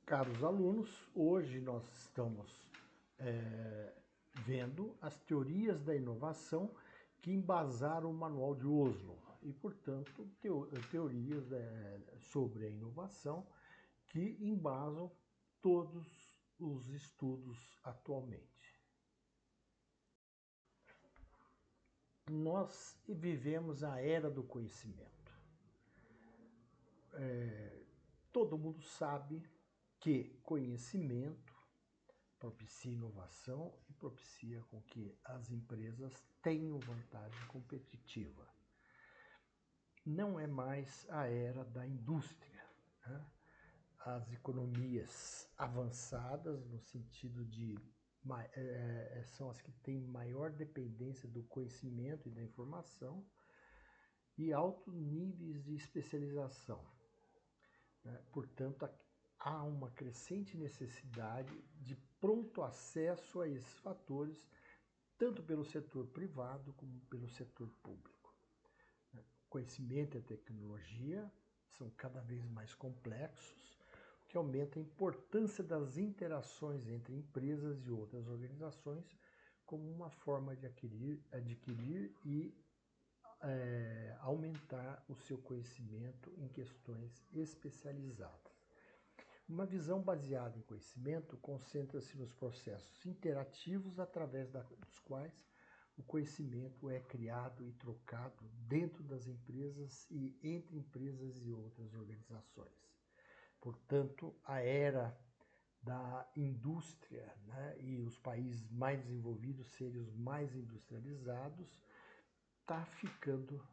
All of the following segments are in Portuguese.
Caros alunos, hoje nós estamos vendo as teorias da inovação que embasaram o Manual de Oslo e, portanto, teorias sobre a inovação que embasam todos os estudos atualmente. Nós vivemos a era do conhecimento. Todo mundo sabe que conhecimento propicia inovação e propicia com que as empresas tenham vantagem competitiva. Não é mais a era da indústria, né? As economias avançadas, no sentido de são as que têm maior dependência do conhecimento e da informação e altos níveis de especialização. Portanto, há uma crescente necessidade de pronto acesso a esses fatores, tanto pelo setor privado como pelo setor público. O conhecimento e a tecnologia são cada vez mais complexos, o que aumenta a importância das interações entre empresas e outras organizações como uma forma de adquirir e aumentar o seu conhecimento em questões especializadas. Uma visão baseada em conhecimento concentra-se nos processos interativos através dos quais o conhecimento é criado e trocado dentro das empresas e entre empresas e outras organizações. Portanto, a era da indústria, né, e os países mais desenvolvidos serem os mais industrializados, está ficando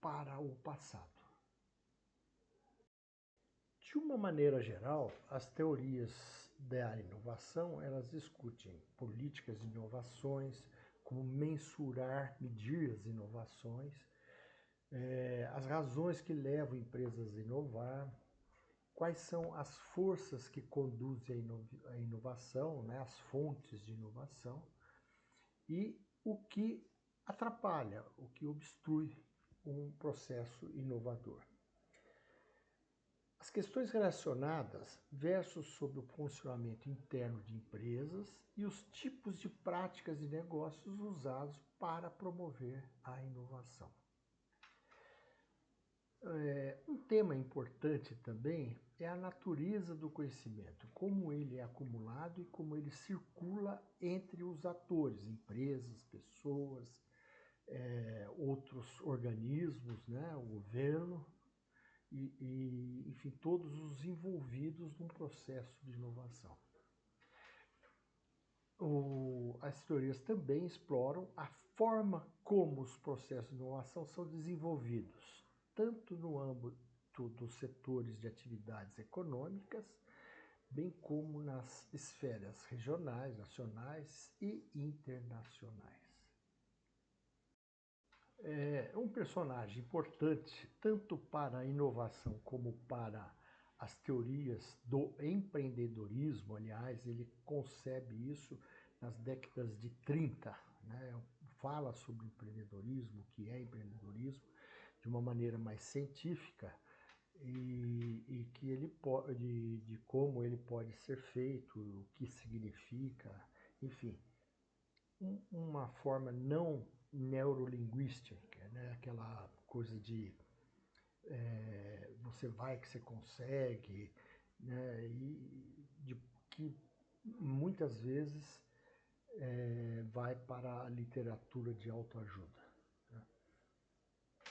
para o passado. De uma maneira geral, as teorias da inovação, elas discutem políticas de inovações, como mensurar, medir as inovações, as razões que levam empresas a inovar, quais são as forças que conduzem a inovação, né, as fontes de inovação, e o que atrapalha, o que obstrui um processo inovador. As questões relacionadas versam sobre o funcionamento interno de empresas e os tipos de práticas de negócios usados para promover a inovação. Um tema importante também é a natureza do conhecimento, como ele é acumulado e como ele circula entre os atores, empresas, pessoas, outros organismos, né, o governo, enfim, todos os envolvidos num processo de inovação. As teorias também exploram a forma como os processos de inovação são desenvolvidos, tanto no âmbito dos setores de atividades econômicas, bem como nas esferas regionais, nacionais e internacionais. Um personagem importante, tanto para a inovação como para as teorias do empreendedorismo, aliás, ele concebe isso nas décadas de 30, né? Fala sobre empreendedorismo, o que é empreendedorismo, de uma maneira mais científica e que ele pode, de como ele pode ser feito, o que significa, enfim, uma forma não neurolinguística, né? Aquela coisa de você vai que você consegue, né? E que muitas vezes vai para a literatura de autoajuda. Né?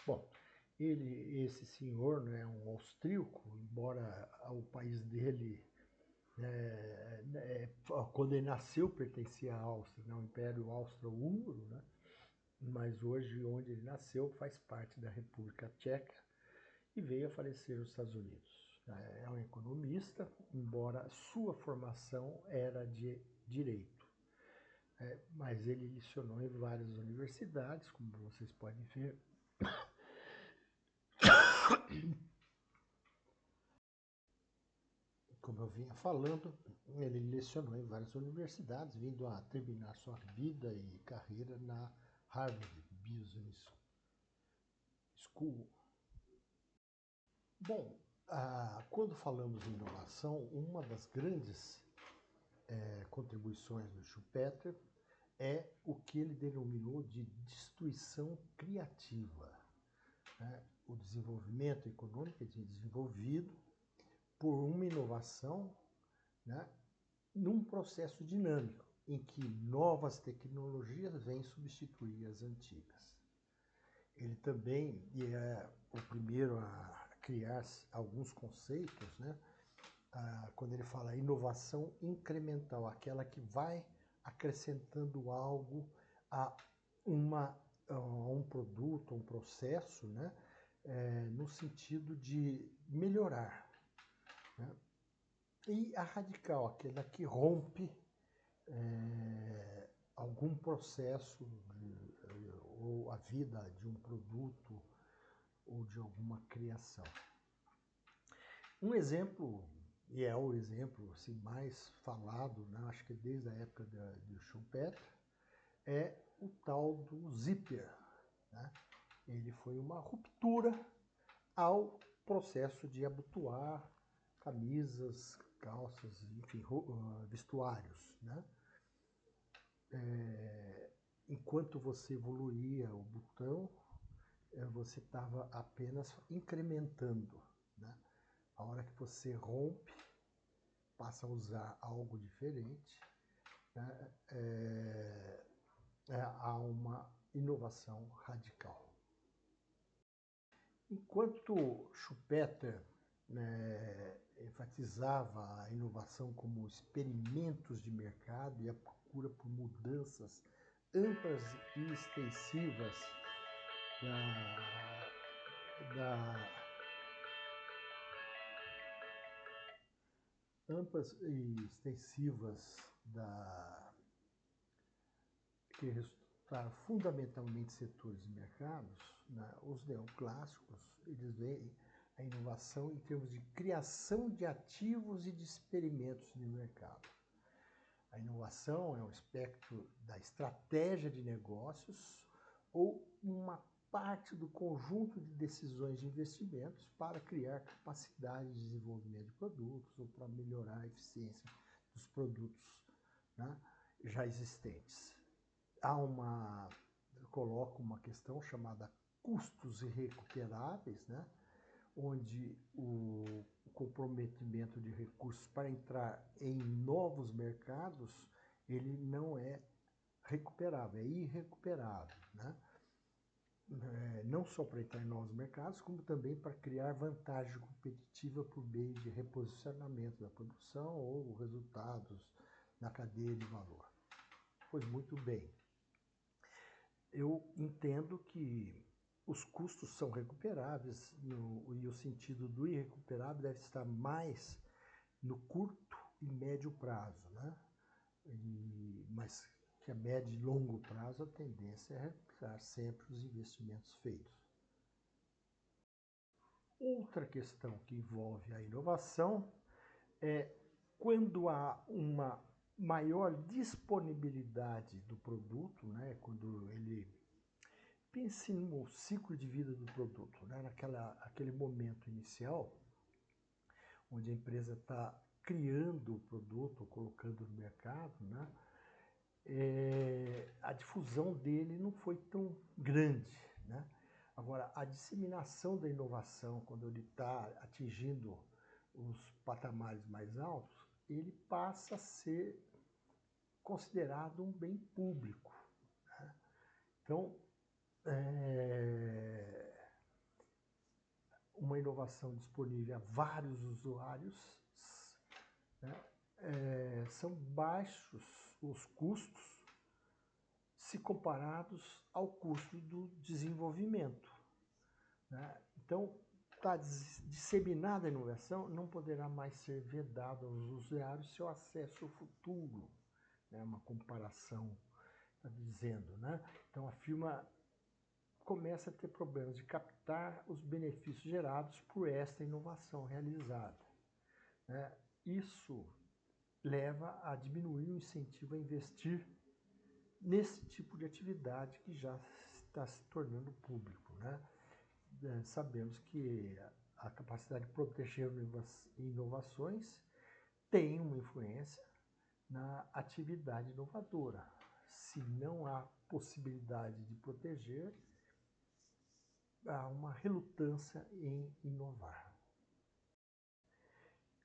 Bom, esse senhor, né, um austríaco, embora o país dele, quando ele nasceu, pertencia à Áustria, né, ao Império Austro-Húngaro, né? Mas hoje, onde ele nasceu, faz parte da República Tcheca e veio a falecer nos Estados Unidos. É um economista, embora sua formação era de direito. Mas ele lecionou em várias universidades, como vocês podem ver. Como eu vinha falando, ele lecionou em várias universidades, vindo a terminar sua vida e carreira na Harvard Business School. Bom, Quando falamos em inovação, uma das grandes contribuições do Schumpeter é o que ele denominou de destruição criativa, né? O desenvolvimento econômico é desenvolvido por uma inovação, né, num processo dinâmico, em que novas tecnologias vêm substituir as antigas. Ele também é o primeiro a criar alguns conceitos, né? Quando ele fala inovação incremental, aquela que vai acrescentando algo a, a um produto, a um processo, né? No sentido de melhorar, né? E a radical, aquela que rompe algum processo ou a vida de um produto ou de alguma criação. Um exemplo, e é o exemplo assim, mais falado, né, acho que desde a época de Schumpeter, é o tal do zíper, né? Ele foi uma ruptura ao processo de abotoar camisas, calças, enfim, vestuários, né? Enquanto você evoluía o botão, você estava apenas incrementando, né? A hora que você rompe, passa a usar algo diferente, né? Há uma inovação radical. Enquanto Schumpeter, né, enfatizava a inovação como experimentos de mercado e a procura por mudanças amplas e extensivas que resultaram fundamentalmente setores de mercados, né, os neoclássicos, eles veem a inovação em termos de criação de ativos e de experimentos de mercado. A inovação é um aspecto da estratégia de negócios ou uma parte do conjunto de decisões de investimentos para criar capacidade de desenvolvimento de produtos ou para melhorar a eficiência dos produtos, né, já existentes. Eu coloco uma questão chamada custos irrecuperáveis, né, onde o comprometimento de recursos para entrar em novos mercados, ele não é recuperável, é irrecuperável, né? Não só para entrar em novos mercados, como também para criar vantagem competitiva por meio de reposicionamento da produção ou resultados na cadeia de valor. Pois muito bem, eu entendo que os custos são recuperáveis e o sentido do irrecuperável deve estar mais no curto e médio prazo, né? Mas que a médio e longo prazo a tendência é recuperar sempre os investimentos feitos. Outra questão que envolve a inovação é quando há uma maior disponibilidade do produto, né? Quando ele pense no ciclo de vida do produto, né? Aquele momento inicial, onde a empresa está criando o produto, colocando no mercado, né? A difusão dele não foi tão grande, né? Agora, a disseminação da inovação, quando ele está atingindo os patamares mais altos, ele passa a ser considerado um bem público, né? Então, uma inovação disponível a vários usuários, né? São baixos os custos se comparados ao custo do desenvolvimento, né? Então, está disseminada a inovação, não poderá mais ser vedado aos usuários seu acesso futuro, né? Uma comparação, está dizendo, né? Então, a firma começa a ter problemas de captar os benefícios gerados por esta inovação realizada, né? Isso leva a diminuir o incentivo a investir nesse tipo de atividade que já está se tornando público, né? Sabemos que a capacidade de proteger inovações tem uma influência na atividade inovadora. Se não há possibilidade de proteger, há uma relutância em inovar.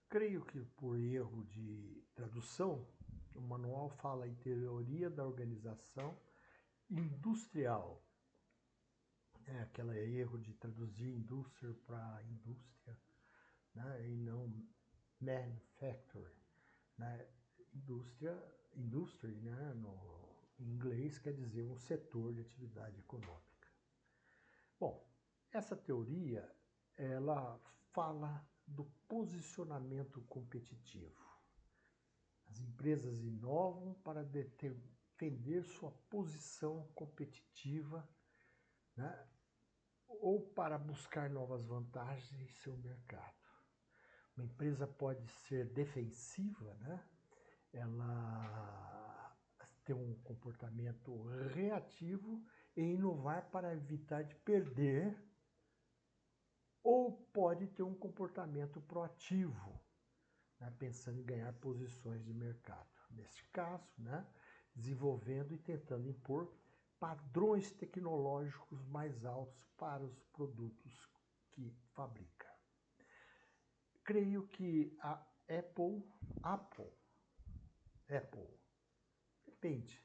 Creio que por erro de tradução, o manual fala em teoria da organização industrial. É aquele erro de traduzir indústria para indústria, né? E não manufacturing, né? Industry, né? Em inglês quer dizer um setor de atividade econômica. Bom, essa teoria, ela fala do posicionamento competitivo. As empresas inovam para defender sua posição competitiva, né? Ou para buscar novas vantagens em seu mercado. Uma empresa pode ser defensiva, né? Ela tem um comportamento reativo e inovar para evitar de perder, ou pode ter um comportamento proativo, né? Pensando em ganhar posições de mercado. Neste caso, né? Desenvolvendo e tentando impor padrões tecnológicos mais altos para os produtos que fabrica. Creio que a Apple, depende.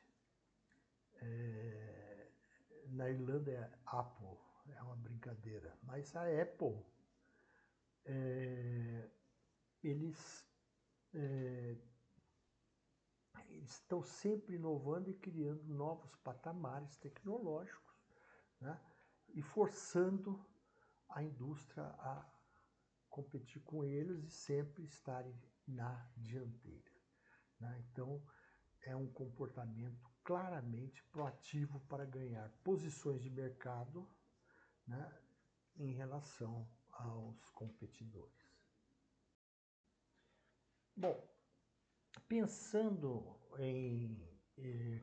Na Irlanda é Apple, é uma brincadeira, mas a Apple, eles estão sempre inovando e criando novos patamares tecnológicos, né? E forçando a indústria a competir com eles e sempre estarem na dianteira, né? Então, é um comportamento claramente proativo para ganhar posições de mercado, né, em relação aos competidores. Bom, pensando em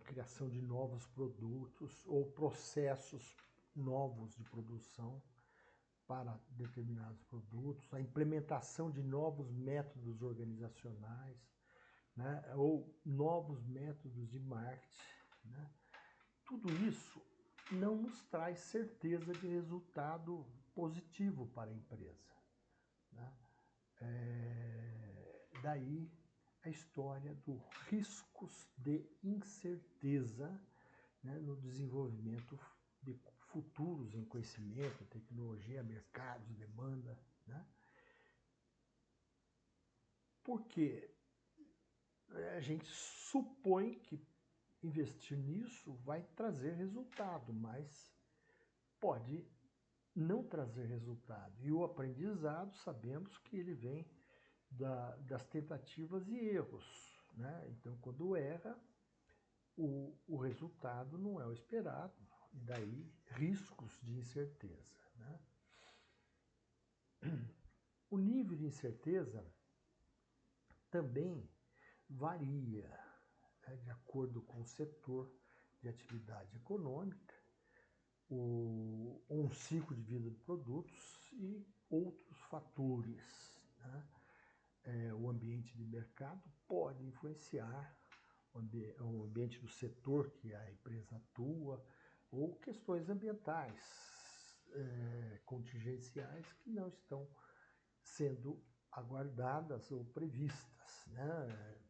criação de novos produtos ou processos novos de produção para determinados produtos, a implementação de novos métodos organizacionais, né, ou novos métodos de marketing, né, tudo isso não nos traz certeza de resultado positivo para a empresa, né? Daí a história dos riscos de incerteza, né, no desenvolvimento de futuros em conhecimento, tecnologia, mercados, demanda, né? Porque a gente supõe que investir nisso vai trazer resultado, mas pode não trazer resultado. E o aprendizado, sabemos que ele vem das tentativas e erros, né? Então, quando erra, o resultado não é o esperado, e daí riscos de incerteza, né? O nível de incerteza também varia, né, de acordo com o setor de atividade econômica, um ciclo de vida de produtos e outros fatores, né? O ambiente de mercado pode influenciar o ambiente do setor que a empresa atua, ou questões ambientais, contingenciais que não estão sendo aguardadas ou previstas, né?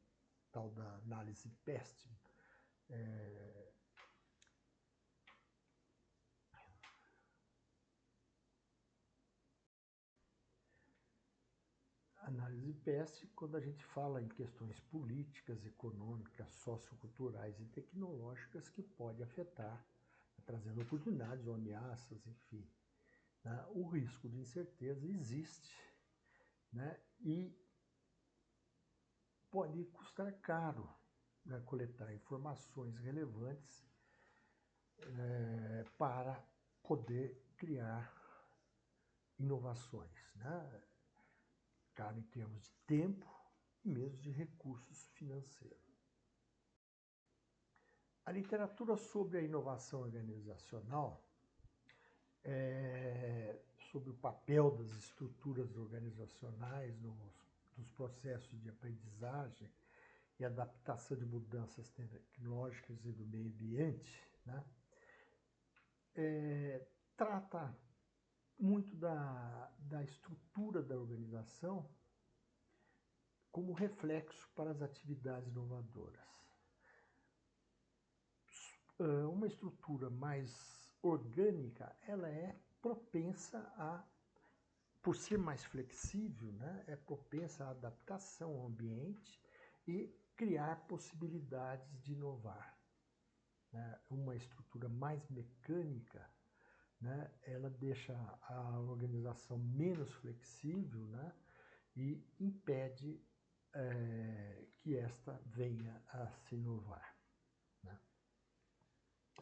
Tal da análise PEST. Análise PEST, quando a gente fala em questões políticas, econômicas, socioculturais e tecnológicas que pode afetar, trazendo oportunidades ou ameaças, enfim, né? O risco de incerteza existe, né? E pode custar caro, né, coletar informações relevantes para poder criar inovações, né? Caro em termos de tempo e mesmo de recursos financeiros. A literatura sobre a inovação organizacional sobre o papel das estruturas organizacionais nos processos de aprendizagem e adaptação de mudanças tecnológicas e do meio ambiente, né? Trata muito da estrutura da organização como reflexo para as atividades inovadoras. Uma estrutura mais orgânica, ela é propensa por ser mais flexível, né, é propensa à adaptação ao ambiente e criar possibilidades de inovar. Né? Uma estrutura mais mecânica, né, ela deixa a organização menos flexível, né, e impede que esta venha a se inovar. Né?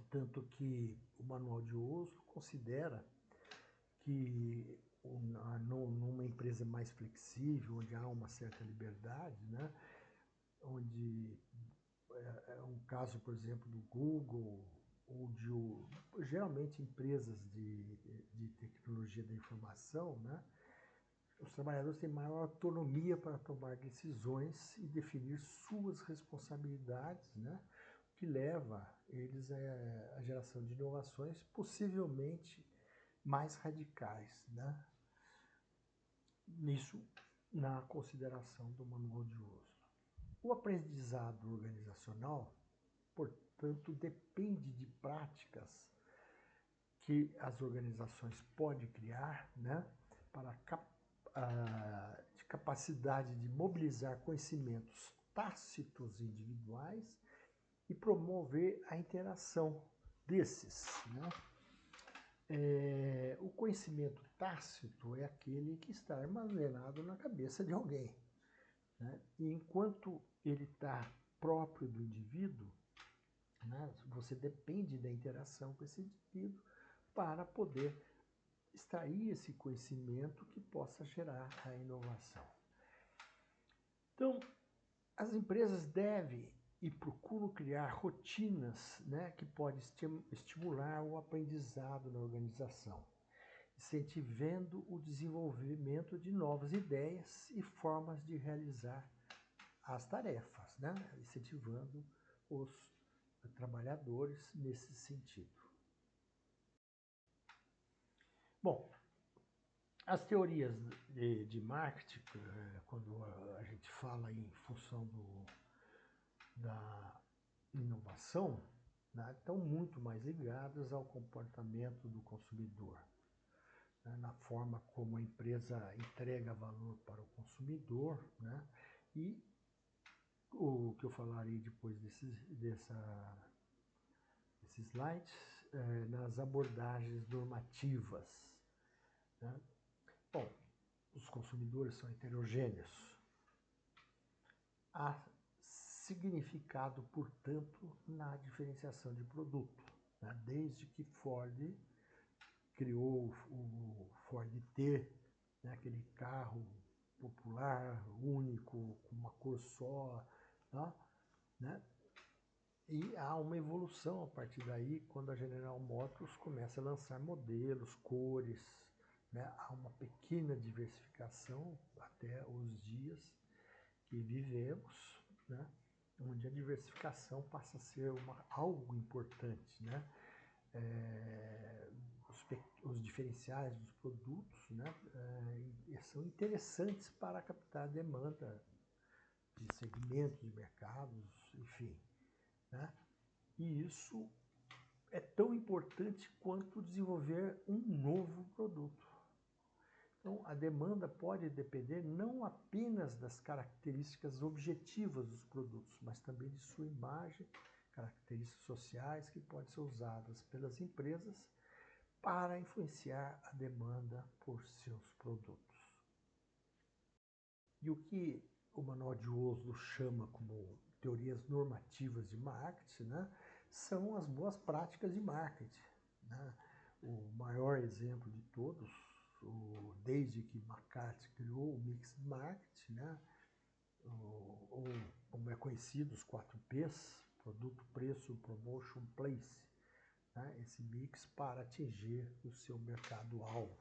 Tanto que o Manual de Oslo considera que numa empresa mais flexível, onde há uma certa liberdade, né, onde é um caso, por exemplo, do Google, ou geralmente empresas de tecnologia da informação, né, os trabalhadores têm maior autonomia para tomar decisões e definir suas responsabilidades, né, o que leva eles à geração de inovações possivelmente mais radicais, né? Nisso, na consideração do Manual de Oslo. O aprendizado organizacional, portanto, depende de práticas que as organizações podem criar, né, de capacidade de mobilizar conhecimentos tácitos individuais e promover a interação desses, né? O conhecimento tácito é aquele que está armazenado na cabeça de alguém, né? E enquanto ele está próprio do indivíduo, né, você depende da interação com esse indivíduo para poder extrair esse conhecimento que possa gerar a inovação. Então, as empresas devem e procuram criar rotinas, né, que podem estimular o aprendizado na organização, incentivando o desenvolvimento de novas ideias e formas de realizar as tarefas, né, incentivando os trabalhadores nesse sentido. Bom, as teorias de marketing, quando a gente fala em função da inovação, né, estão muito mais ligadas ao comportamento do consumidor, né, na forma como a empresa entrega valor para o consumidor, né, e o que eu falarei depois desses slides, nas abordagens normativas. Né? Bom, os consumidores são heterogêneos. Há significado, portanto, na diferenciação de produto, né? Desde que Ford criou o Ford T, né? Aquele carro popular, único, com uma cor só, tá? Né? E há uma evolução a partir daí, quando a General Motors começa a lançar modelos, cores, né? Há uma pequena diversificação até os dias que vivemos, né? Onde a diversificação passa a ser algo importante, né? Os diferenciais dos produtos, né? São interessantes para captar a demanda de segmentos de mercados, enfim, né? E isso é tão importante quanto desenvolver um novo produto. Então, a demanda pode depender não apenas das características objetivas dos produtos, mas também de sua imagem, características sociais que podem ser usadas pelas empresas para influenciar a demanda por seus produtos. E o que o Manual de Oslo chama como teorias normativas de marketing, né, são as boas práticas de marketing. Né? O maior exemplo de todos, desde que McCarthy criou o Mixed Marketing, né, ou como é conhecido, os 4 P's, produto, preço, promotion, place, né, esse mix para atingir o seu mercado-alvo.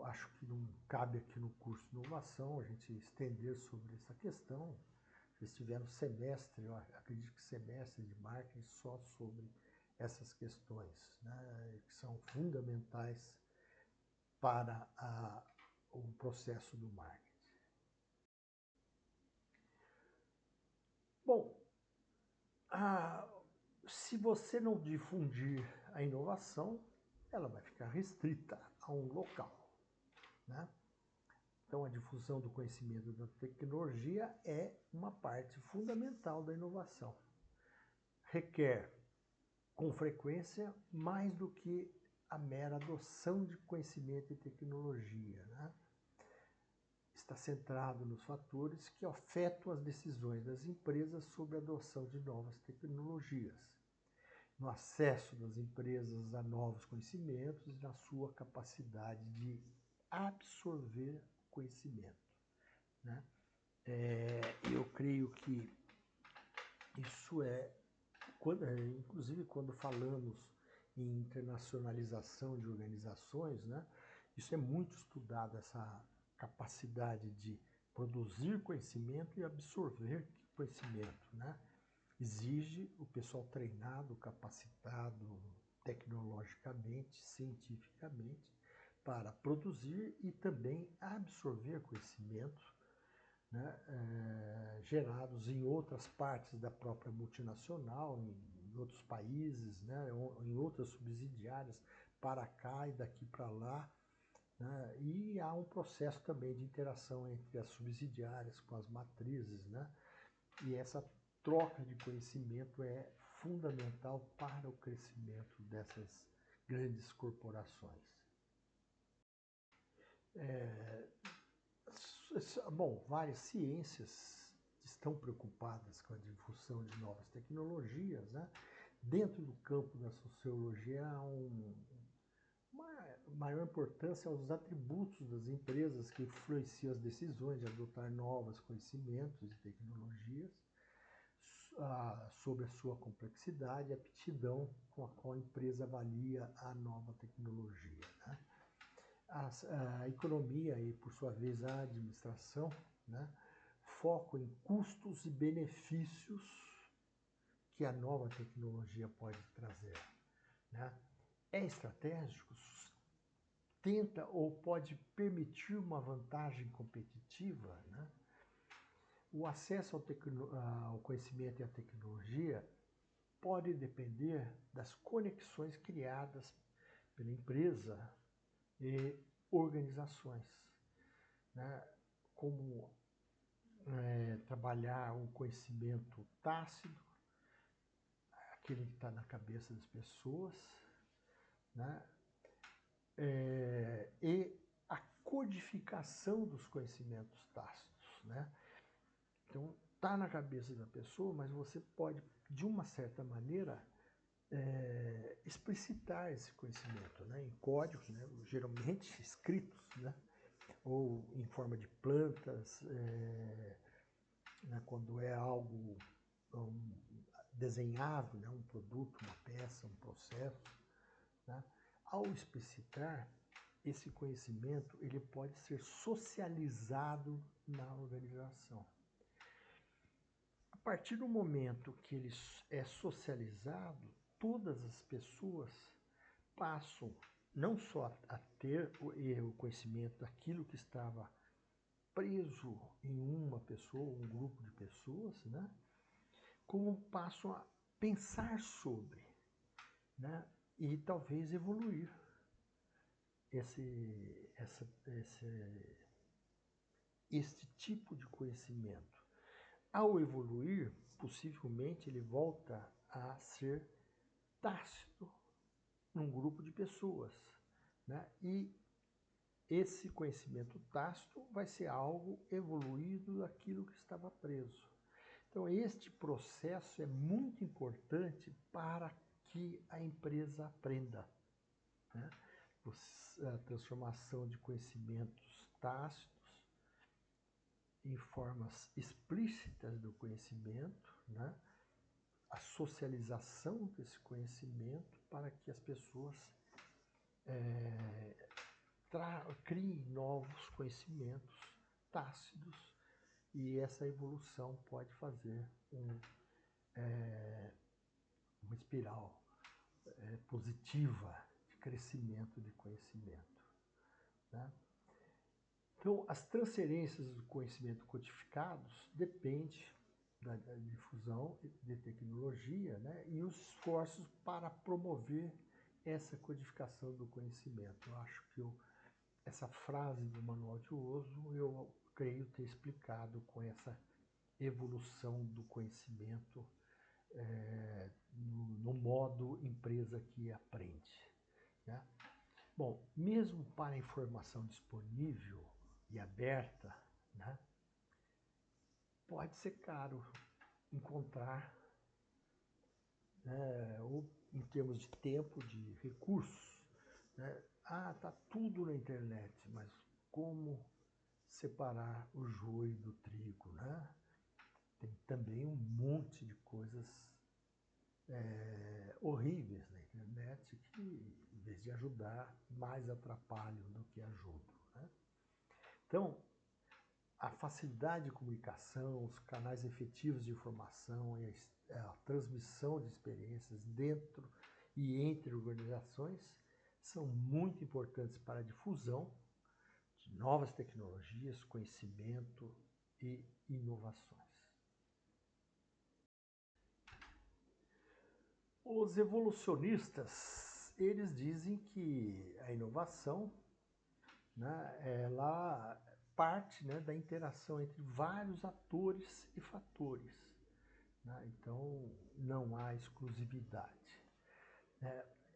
Acho que não cabe aqui no curso de inovação a gente estender sobre essa questão. Vocês tiveram semestre, eu acredito que semestre de marketing só sobre essas questões, né, que são fundamentais para o processo do marketing. Bom, se você não difundir a inovação, ela vai ficar restrita a um local, né? Então, a difusão do conhecimento da tecnologia é uma parte fundamental da inovação. Requer, com frequência, mais do que a mera adoção de conhecimento e tecnologia, né? Está centrado nos fatores que afetam as decisões das empresas sobre a adoção de novas tecnologias, no acesso das empresas a novos conhecimentos e na sua capacidade de absorver conhecimento, né? Eu creio que isso inclusive quando falamos em internacionalização de organizações, né? Isso é muito estudado, essa capacidade de produzir conhecimento e absorver conhecimento, né? Exige o pessoal treinado, capacitado tecnologicamente, cientificamente, para produzir e também absorver conhecimento, né, gerados em outras partes da própria multinacional, em outros países, né, em outras subsidiárias, para cá e daqui para lá, né, e há um processo também de interação entre as subsidiárias com as matrizes, né, e essa troca de conhecimento é fundamental para o crescimento dessas grandes corporações. Bom, várias ciências estão preocupadas com a difusão de novas tecnologias, né? Dentro do campo da sociologia, há uma maior importância aos atributos das empresas que influenciam as decisões de adotar novos conhecimentos e tecnologias, sobre a sua complexidade e aptidão com a qual a empresa avalia a nova tecnologia, né? A economia e, por sua vez, a administração, né, focam em custos e benefícios que a nova tecnologia pode trazer, né? É estratégico, tenta ou pode permitir uma vantagem competitiva, né? O acesso ao conhecimento e à tecnologia pode depender das conexões criadas pela empresa e organizações, né? Como trabalhar o conhecimento tácito, aquele que está na cabeça das pessoas, né? E a codificação dos conhecimentos tácitos, né? Então, está na cabeça da pessoa, mas você pode, de uma certa maneira, explicitar esse conhecimento, né, em códigos, né, geralmente escritos, né, ou em forma de plantas, né, quando é algo desenhado, né, um produto, uma peça, um processo, né. Ao explicitar, esse conhecimento ele pode ser socializado na organização. A partir do momento que ele é socializado, todas as pessoas passam não só a ter o conhecimento daquilo que estava preso em uma pessoa, um grupo de pessoas, né, como passam a pensar sobre, né, e talvez evoluir este tipo de conhecimento. Ao evoluir, possivelmente ele volta a ser tácito num grupo de pessoas, né? E esse conhecimento tácito vai ser algo evoluído daquilo que estava preso. Então, este processo é muito importante para que a empresa aprenda, né? A transformação de conhecimentos tácitos em formas explícitas do conhecimento, né? A socialização desse conhecimento para que as pessoas crie novos conhecimentos tácitos, e essa evolução pode fazer uma espiral positiva de crescimento de conhecimento, né? Então, as transferências do conhecimento codificados dependem da difusão de tecnologia, né, e os esforços para promover essa codificação do conhecimento. Eu acho que essa frase do Manuel de Oso, eu creio ter explicado com essa evolução do conhecimento no modo empresa que aprende, né? Bom, mesmo para a informação disponível e aberta, né, pode ser caro encontrar, né, ou em termos de tempo, de recursos, né? Tá tudo na internet, mas como separar o joio do trigo, né? Tem também um monte de coisas horríveis na internet que, em vez de ajudar, mais atrapalham do que ajudam, né? Então, a facilidade de comunicação, os canais efetivos de informação e a transmissão de experiências dentro e entre organizações são muito importantes para a difusão de novas tecnologias, conhecimento e inovações. Os evolucionistas, eles dizem que a inovação, né, ela parte, né, da interação entre vários atores e fatores, né? Então, não há exclusividade.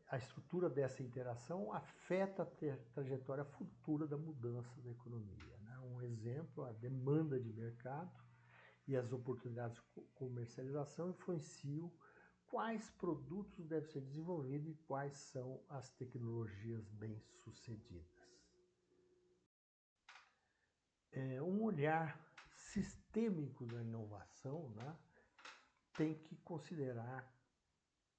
A estrutura dessa interação afeta a trajetória futura da mudança da economia, né? Um exemplo, a demanda de mercado e as oportunidades de comercialização influenciam quais produtos devem ser desenvolvidos e quais são as tecnologias bem-sucedidas. Um olhar sistêmico da inovação, né, tem que considerar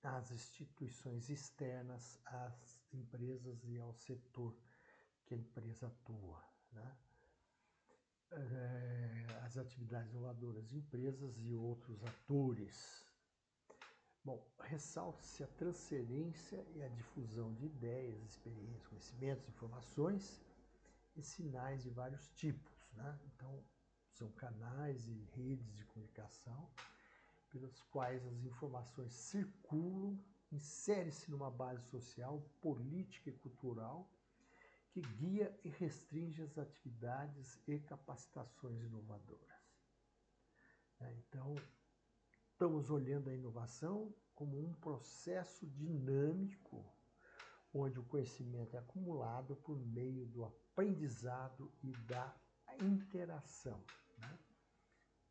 as instituições externas às empresas e ao setor que a empresa atua, né? As atividades inovadoras de empresas e outros atores. Bom, ressalta-se a transferência e a difusão de ideias, experiências, conhecimentos, informações e sinais de vários tipos, né? Então, são canais e redes de comunicação pelos quais as informações circulam, insere-se numa base social, política e cultural que guia e restringe as atividades e capacitações inovadoras. Então, estamos olhando a inovação como um processo dinâmico, onde o conhecimento é acumulado por meio do aprendizado e da interação, né?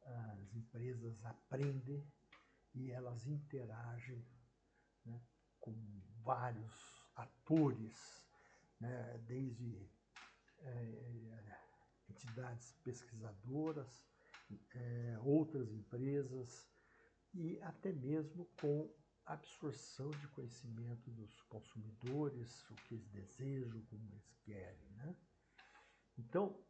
As empresas aprendem e elas interagem, né, com vários atores, né, desde entidades pesquisadoras, outras empresas e até mesmo com a absorção de conhecimento dos consumidores, o que eles desejam, como eles querem, né? Então,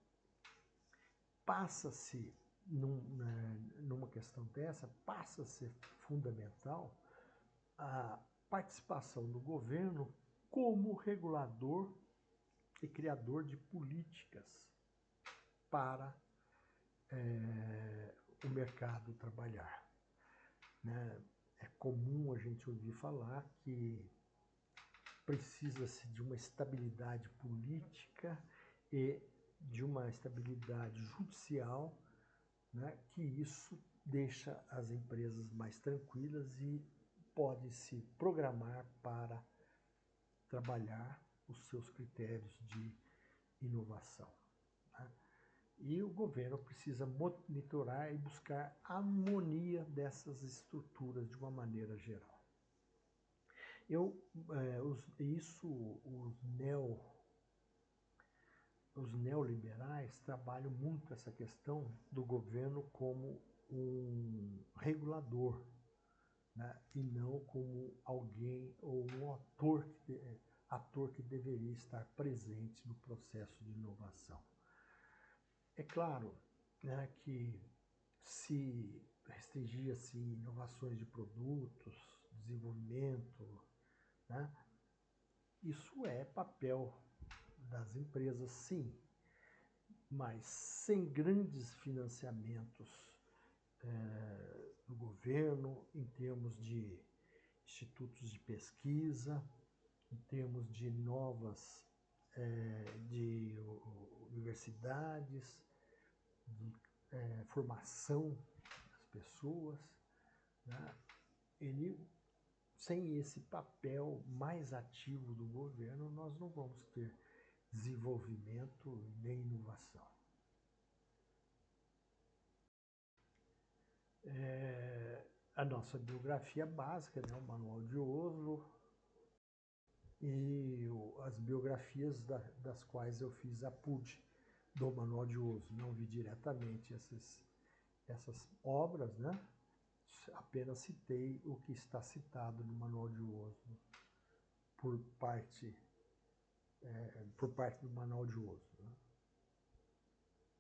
passa-se, numa questão dessa, passa a ser fundamental a participação do governo como regulador e criador de políticas para o mercado trabalhar, né? É comum a gente ouvir falar que precisa-se de uma estabilidade política e de uma estabilidade judicial, né, que isso deixa as empresas mais tranquilas e podem se programar para trabalhar os seus critérios de inovação, né? E o governo precisa monitorar e buscar a harmonia dessas estruturas de uma maneira geral. Os neoliberais trabalham muito essa questão do governo como um regulador, né, e não como alguém ou um ator que deveria estar presente no processo de inovação. É claro, né, que se restringia-se inovações de produtos, desenvolvimento, né, isso é papel das empresas, sim, mas sem grandes financiamentos do governo, em termos de institutos de pesquisa, em termos de novas de universidades, de formação das pessoas, né? Ele, sem esse papel mais ativo do governo, nós não vamos ter desenvolvimento nem inovação. A nossa biografia básica, né, o Manual de Oslo, e as biografias das quais eu fiz a PUD do Manual de Oslo. Não vi diretamente essas obras, né? Apenas citei o que está citado no Manual de Oslo por parte do Manual de Oslo. Né?